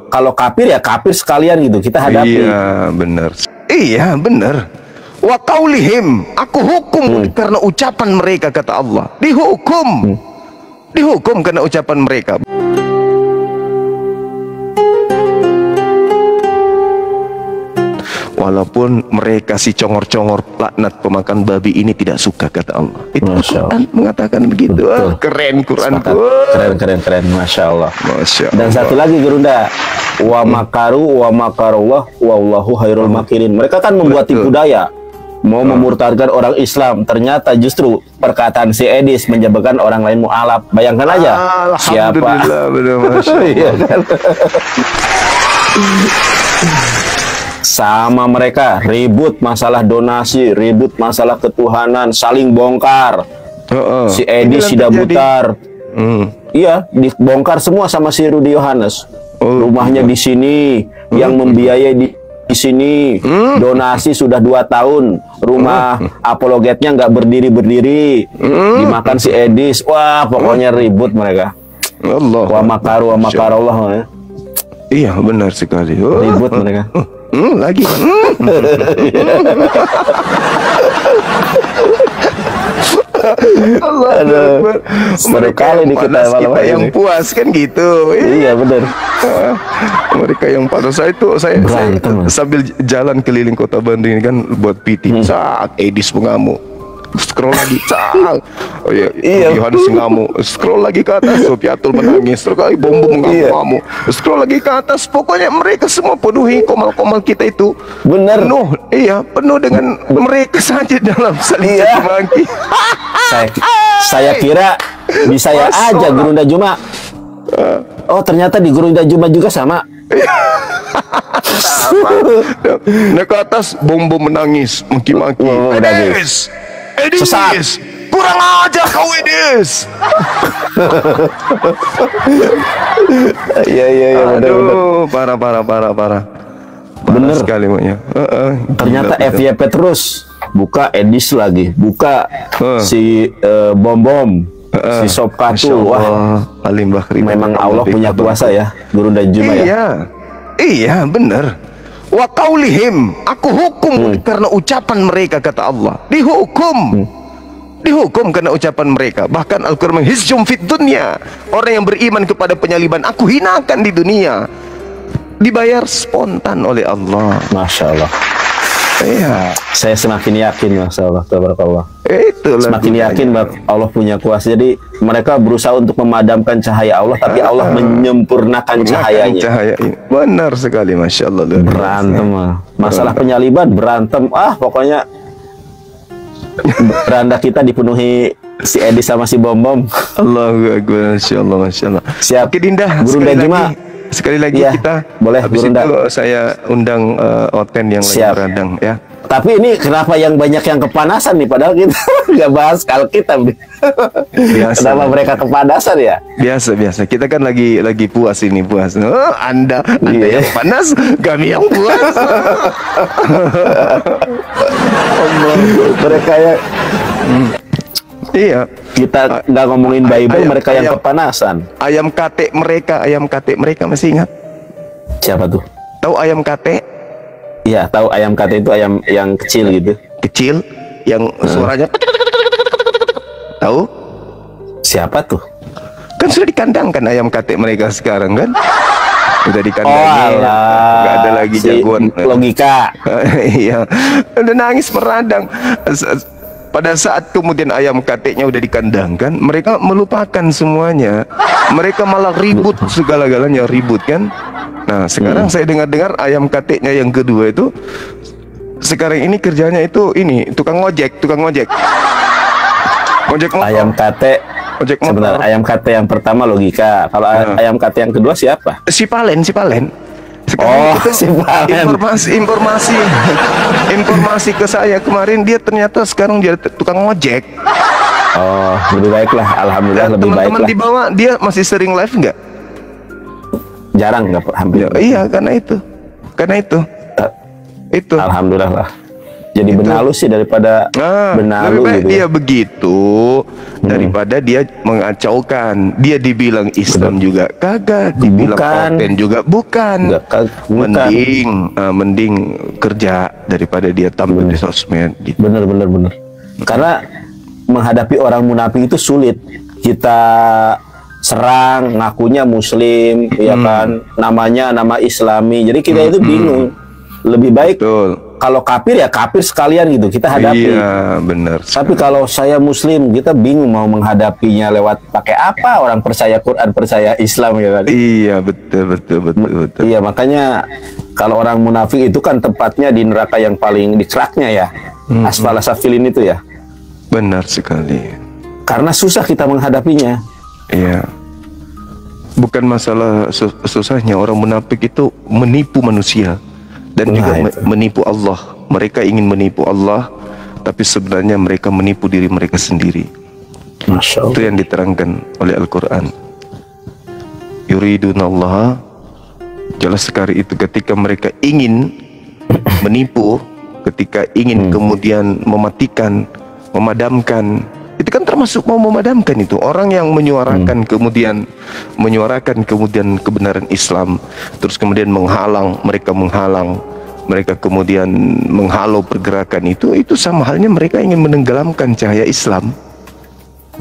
kalau kafir ya kafir sekalian gitu kita hadapi. Iya benar. Iya benar. Wa qaulihim, aku hukum karena ucapan mereka, kata Allah. Dihukum. Dihukum karena ucapan mereka. Walaupun mereka si congor-congor laknat pemakan babi ini tidak suka, kata Allah. Itu Quran mengatakan begitu. Keren Quranku. Keren. Masya Allah. Masya Allah. Dan satu lagi Gurunda, wa makaru wa makarullah wallahu khairul makirin. Mereka kan membuat tipu daya, mau memurtadkan orang Islam. Ternyata justru perkataan si Edis menyebabkan orang lain mu'alaf. Bayangkan aja siapa. Benar, Masya Allah. Sama mereka ribut masalah donasi, ribut masalah ketuhanan, saling bongkar. Si Edi Sida Butar, iya dibongkar semua sama si Rudy Yohanes. Rumahnya di sini, yang membiayai di sini, donasi sudah 2 tahun, rumah apologetnya nggak berdiri, dimakan si Edis. Wah pokoknya ribut mereka. Allah. Wa makaru wa makarullah. Iya benar sekali. Ribut mereka. Lagi. Allah. Mereka kali nih kita yang puas kan gitu. Iya benar. Mereka yang panas. Saya sambil jalan keliling kota Bandung ini kan buat PT. Saat Edis mengamuk. Scroll lagi, oh iya, Yohanes ngamuk. Scroll lagi ke atas, Sofiatul menangis. Scroll lagi, Bom ngamuk. Scroll lagi ke atas. Pokoknya mereka semua penuhi komal-komal kita itu. Bener. Penuh, iya, penuh dengan mereka saja dalam saling maki. Saya kira di saya aja Gurunda Juma. Oh ternyata di Gurunda Juma juga sama. Nah ke atas, Bom menangis, maki-maki. Edis, kurang ajar kau Edis. Iya, aduh, parah. Bener sekali maknya. Ternyata FYP terus, buka Edis lagi, buka si Bom, si Sopkatu. Wah, memang Allah punya kuasa ya, Gurunda Juma ya. Iya, bener. Wa qaulihim, aku hukum karena ucapan mereka, kata Allah. Dihukum. Dihukum karena ucapan mereka. Bahkan Al-Quran menghizjum fid dunya, orang yang beriman kepada penyaliban aku hinakan di dunia. Dibayar spontan oleh Allah. Masya Allah. Iya. Saya semakin yakin, Masya Allah, tabarakallah. Itulah semakin yakin bahwa Allah punya kuasa. Jadi mereka berusaha untuk memadamkan cahaya Allah, tapi Allah menyempurnakan cahayanya. Benar sekali, Masya Allah. Berantem, masalah penyaliban berantem. Pokoknya beranda kita dipenuhi si Edi sama si Bom. Allahu Akbar, Masya Allah. Siap. Oke Dinda, Gurunda Juma. Sekali lagi kita boleh. Habis Gurunda. itu saya undang Oten yang lagi beradang ya. Tapi ini kenapa yang banyak yang kepanasan nih, padahal kita nggak bahas Alkitab nih. Kenapa mereka kepanasan ya? Biasa. Kita kan lagi puas ini, puas. Anda yang panas, kami yang puas. Mereka ya. Iya, kita nggak ngomongin Bible, mereka yang kepanasan. Ayam kate mereka masih ingat? Siapa tuh? Tahu ayam kate? Iya, tahu ayam kate itu ayam yang kecil gitu. Kecil, yang suaranya. Tahu? Siapa tuh? Kan sudah dikandangkan ayam kate mereka sekarang kan? Udah dikandangin, nggak ada lagi jagoan logika. Iya, udah nangis meradang. Pada saat kemudian ayam kateknya udah dikandangkan, mereka melupakan semuanya. Mereka malah ribut, segala-galanya ribut kan. Nah sekarang saya dengar-dengar ayam kateknya yang kedua itu sekarang ini kerjanya itu ini tukang ojek motor. Ayam kate. Ojek motor. Sebentar, ayam kate yang pertama logika. Kalau ayam kate yang kedua siapa? Si Palen. Sekarang informasi ke saya kemarin, dia ternyata sekarang jadi tukang ojek. Oh, lebih baik lah, alhamdulillah. Lebih baik lah. Teman-teman di bawah dia masih sering live nggak? Jarang, nggak, hampir. Iya, karena itu. Itu. Alhamdulillah lah. Jadi benalu sih daripada benalu lebih baik gitu. Dia begitu daripada dia mengacaukan. Dia dibilang Islam juga kagak, dibilang konten juga bukan. Mending kerja daripada dia tampil di sosmed gitu. Bener. Karena menghadapi orang munafik itu sulit. Kita serang, ngakunya muslim, ya kan, namanya nama Islami. Jadi kita itu bingung. Lebih baik kalau kafir ya kafir sekalian gitu kita hadapi. Iya, benar. Tapi kalau saya muslim, kita bingung mau menghadapinya lewat pakai apa. Orang percaya Quran, percaya Islam, ya kan? Iya, betul. Iya, makanya kalau orang munafik itu kan tempatnya di neraka yang paling dikeraknya ya. Asfala safilin itu ya. Benar sekali. Karena susah kita menghadapinya. Iya. Bukan masalah susahnya, orang munafik itu menipu manusia. Dan juga menipu Allah. Mereka ingin menipu Allah, tapi sebenarnya mereka menipu diri mereka sendiri. Masya Allah. Itu yang diterangkan oleh Al-Quran. Yuridunallaha, jelas sekali itu ketika mereka ingin menipu, ketika ingin kemudian mematikan, memadamkan. Itu kan termasuk mau memadamkan itu. Orang yang menyuarakan kemudian kebenaran Islam, terus kemudian mereka kemudian menghalau pergerakan itu sama halnya mereka ingin menenggelamkan cahaya Islam.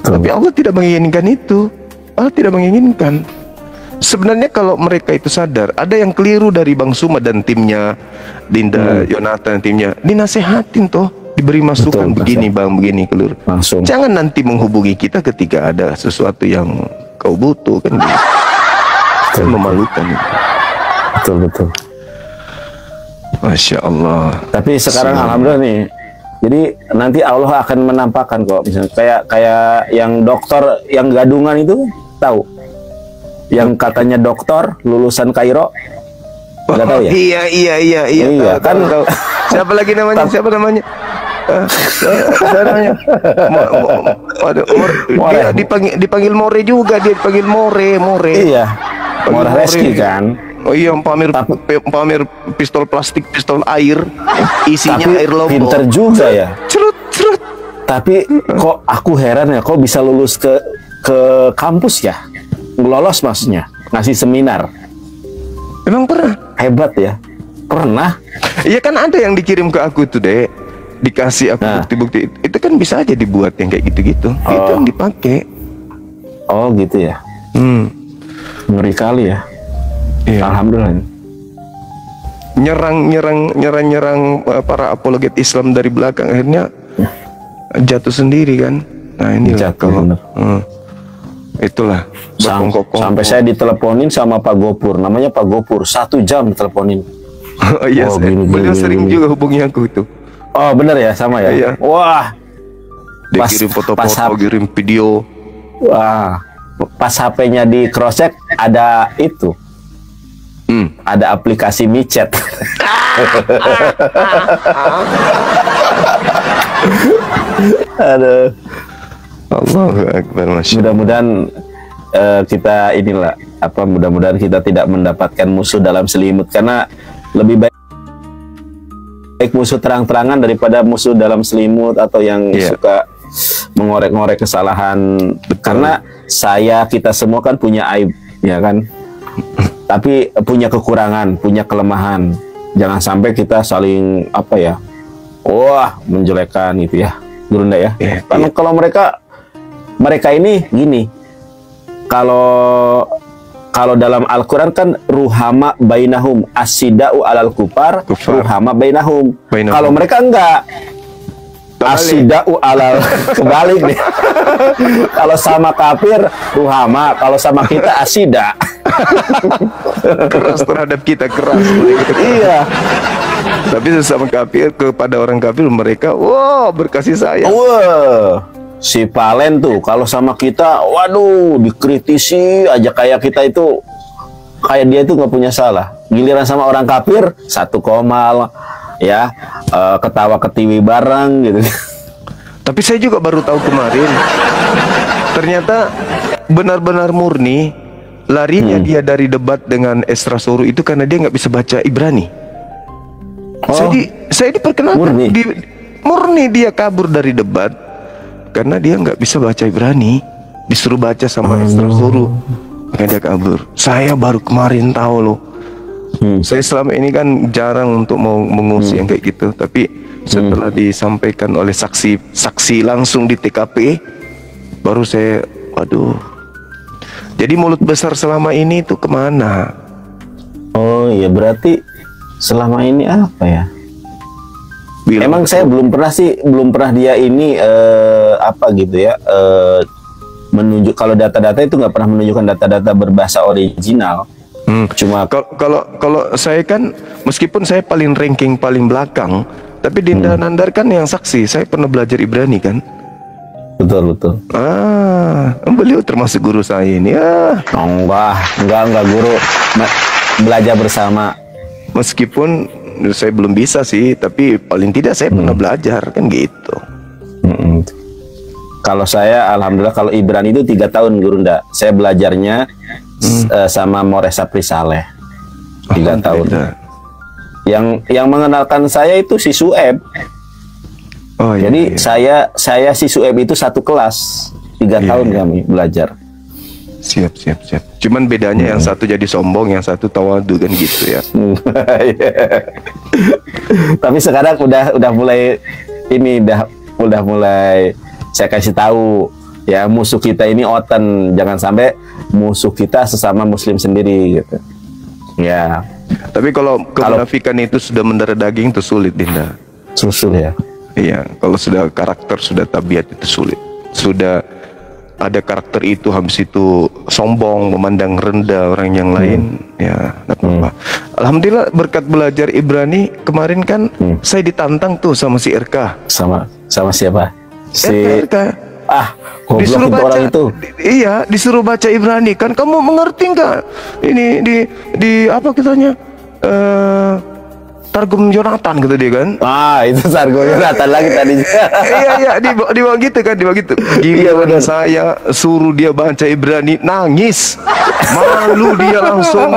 Tapi Allah tidak menginginkan itu. Allah tidak menginginkan. Sebenarnya kalau mereka itu sadar, ada yang keliru dari Bang Suma dan timnya, Dinda Yonatan dan timnya, dinasehatin toh, diberi masukan. Begini Bang, begini keliru. Langsung. Jangan nanti menghubungi kita ketika ada sesuatu yang kau butuh kan. Memalukan. Betul. Masya Allah. Tapi sekarang alhamdulillah nih. Jadi nanti Allah akan menampakkan kok. Misalnya kayak yang dokter yang gadungan itu, tahu? Yang katanya dokter lulusan Kairo. Enggak tahu ya? Iya. Kan siapa lagi namanya? Siapa namanya? Dia dipanggil More juga, dia dipanggil More. Iya. More Reski kan. Oh iya, pamer pistol plastik, pistol air, isinya air lobo. Pinter juga ya. Cerut. Tapi kok aku heran ya, kok bisa lulus ke kampus ya? Lolos maksudnya, ngasih seminar. Emang pernah? Hebat ya. Pernah. Iya kan ada yang dikirim ke aku tuh, Dek. Dikasih aku bukti-bukti. Itu kan bisa aja dibuat yang kayak gitu-gitu. Itu yang dipakai. Oh gitu ya. Ngeri kali ya. Iya. Alhamdulillah. Nyerang para apologet Islam dari belakang, akhirnya jatuh sendiri kan. Nah ini kalau itulah sampai saya diteleponin sama Pak Gopur, namanya Pak Gopur, 1 jam diteleponin. Oh iya, beliau sering juga hubungi aku itu. Oh bener ya, sama ya. Iya. Wah, dia kirim foto-foto, kirim video. Wah, pas HP-nya di cross check ada itu. Ada aplikasi micet. Aduh. Allahu Akbar, mudah-mudahan kita inilah mudah-mudahan kita tidak mendapatkan musuh dalam selimut, karena lebih baik musuh terang-terangan daripada musuh dalam selimut atau yang suka mengorek-ngorek kesalahan. Karena kita semua kan punya aib, ya kan? Tapi punya kekurangan, punya kelemahan. Jangan sampai kita saling menjelekkan gitu ya, Gurunda ya. Karena kalau mereka ini gini, kalau dalam Al-Quran kan ruhama bainahum, asidau alal kufar, ruhama bainahum. Kalau mereka enggak, asidau alal kebalik nih. Kalau sama kafir ruhama, kalau sama kita asida. Keras terhadap kita, keras. Iya. Tapi sesama kafir, kepada orang kafir mereka berkasih sayang. Si Palen tuh kalau sama kita, waduh, dikritisi aja kayak kita itu, kayak dia itu nggak punya salah. Giliran sama orang kafir, satu komal, ya, ketawa ketiwi bareng gitu. Tapi saya juga baru tahu kemarin, ternyata benar-benar murni larinya dia dari debat dengan Esra Suru itu karena dia nggak bisa baca Ibrani. Saya diperkenalkan murni dia kabur dari debat karena dia nggak bisa baca Ibrani, disuruh baca sama instruktur, makanya dia kabur. Saya baru kemarin tahu loh. Saya selama ini kan jarang untuk mau mengusir yang kayak gitu, tapi setelah disampaikan oleh saksi langsung di TKP, baru saya, waduh. Jadi mulut besar selama ini itu kemana? Oh iya, berarti selama ini apa ya? Emang saya belum pernah dia ini apa gitu ya, menunjuk, kalau data-data itu nggak pernah menunjukkan data-data berbahasa original. Cuma kalau saya kan, meskipun saya paling ranking paling belakang, tapi Dinda Nandar kan yang saksi, saya pernah belajar Ibrani kan. Betul. Beliau termasuk guru saya ini. Enggak guru, belajar bersama. Meskipun saya belum bisa sih, tapi paling tidak saya pernah belajar kan gitu. Kalau saya, alhamdulillah, kalau Ibrani itu 3 tahun Gurunda. Saya belajarnya sama Moresa Prisaleh 3 tahun. Yang mengenalkan saya itu si Sueb. Jadi saya si Sueb itu satu kelas 3 tahun kami belajar. Siap. Cuman bedanya yang satu jadi sombong, yang satu tawadu kan gitu ya. Tapi sekarang udah mulai ini, udah mulai saya kasih tahu ya, musuh kita ini oten, jangan sampai musuh kita sesama muslim sendiri gitu. Ya. Tapi kalau kemunafikan itu sudah mendarah daging itu sulit, Dinda. Susul ya. Iya, kalau sudah karakter, sudah tabiat itu sulit. Sudah ada karakter itu, habis itu sombong, memandang rendah orang yang lain, ya tidak apa-apa. Alhamdulillah berkat belajar Ibrani kemarin kan saya ditantang tuh sama si RK. Sama siapa? Si RK. Disuruh baca orang itu. Iya, disuruh baca Ibrani kan. Kamu mengerti nggak? Ini di apa kitanya? Targum Yonatan gitu dia kan. Itu Targum Yonatan lagi tadi. Iya, di bawah gitu kan, di bawah gitu. Giliran saya suruh dia baca Ibrani, nangis. Malu dia langsung.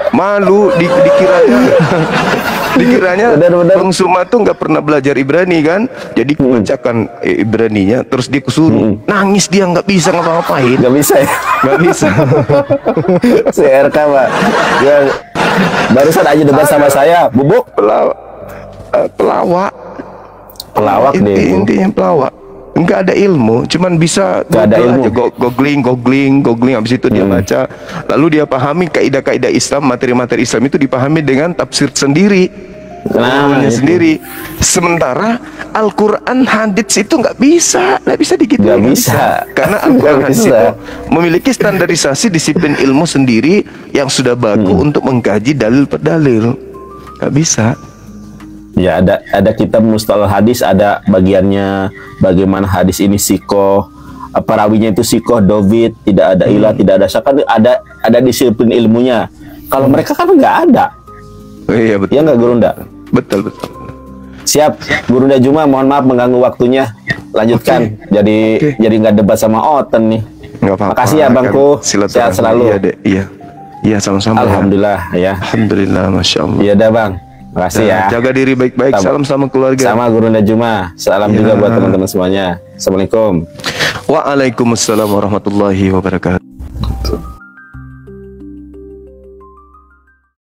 Malu dikiranya Bang Suma tuh nggak pernah belajar Ibrani kan. Jadi bacakan Ibraninya, terus dia kesuruh. Nangis dia, nggak bisa ngapa-ngapain. Nggak bisa ya? Nggak bisa. Si RK, Pak. Dia barusan aja debat sama saya, bubuk. Pelawak deh. Intinya pelawak. Nggak ada ilmu, cuman bisa aja googling, habis itu dia baca, lalu dia pahami kaidah-kaidah Islam, materi-materi Islam itu dipahami dengan tafsir sendiri, sendiri. Sementara Al-Quran, hadits itu nggak bisa digituin. Nggak bisa. Karena Al-Quran, hadits itu memiliki standarisasi disiplin ilmu sendiri yang sudah baku untuk mengkaji dalil per dalil. Nggak bisa. Ya, ada kitab Mustalah Hadis, ada bagiannya bagaimana hadis ini sikoh, perawinya itu sikoh, David, tidak ada ilah, tidak ada syak, ada disiplin ilmunya. Kalau mereka kan nggak ada. Iya betul. Ya nggak, Gurunda? Betul. Siap, Gurunda Juma, mohon maaf mengganggu waktunya. Lanjutkan. Jadi nggak debat sama Oten nih. Nggak apa-apa. Makasih ya Bangku. Sehat selalu. Iya, sama-sama. Alhamdulillah ya. Alhamdulillah, masya Allah. Iya dah Bang. Makasih ya. Jaga diri baik-baik. Salam sama keluarga. Sama Gurunda Juma. Salam juga buat teman-teman semuanya. Assalamualaikum. Waalaikumsalam warahmatullahi wabarakatuh.